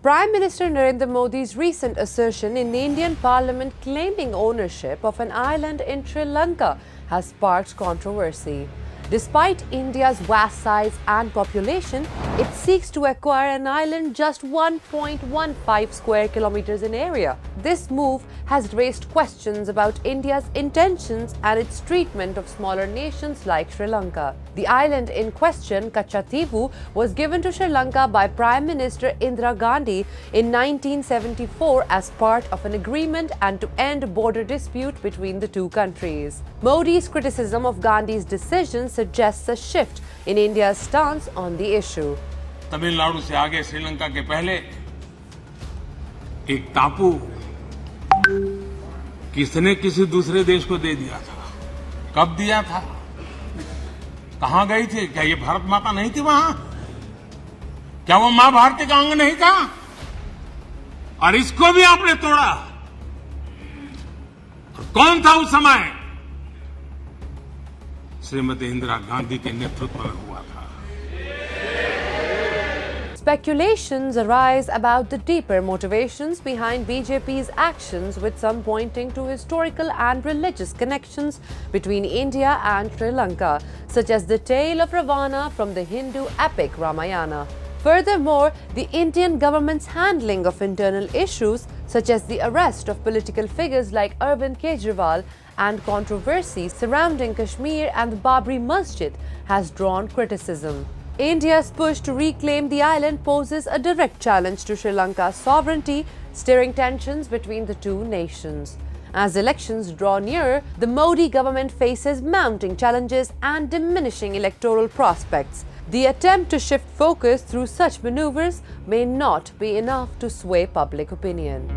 Prime Minister Narendra Modi's recent assertion in the Indian Parliament claiming ownership of an island in Sri Lanka has sparked controversy. Despite India's vast size and population, it seeks to acquire an island just 1.15 square kilometers in area. This move has raised questions about India's intentions and its treatment of smaller nations like Sri Lanka. The island in question, Kachativu, was given to Sri Lanka by Prime Minister Indira Gandhi in 1974 as part of an agreement and to end border dispute between the two countries. Modi's criticism of Gandhi's decision suggests a shift in India's stance on the issue. Tamil Nadu से आगे श्रीलंका के पहले एक टापू किसने किसी दूसरे देश को दे दिया था, कब दिया था, कहां गई थी? क्या ये भारत माता नहीं थी वहां? क्या वो मां भारती का अंग नहीं था? और इसको भी आपने तोड़ा। और कौन था उस समय? श्रीमती इंदिरा गांधी के नेतृत्व में हुआ था। Speculations arise about the deeper motivations behind BJP's actions, with some pointing to historical and religious connections between India and Sri Lanka, such as the tale of Ravana from the Hindu epic Ramayana. Furthermore, the Indian government's handling of internal issues, such as the arrest of political figures like Arvind Kejriwal and controversy surrounding Kashmir and the Babri Masjid, has drawn criticism. India's push to reclaim the island poses a direct challenge to Sri Lanka's sovereignty, stirring tensions between the two nations. As elections draw nearer, the Modi government faces mounting challenges and diminishing electoral prospects. The attempt to shift focus through such maneuvers may not be enough to sway public opinion.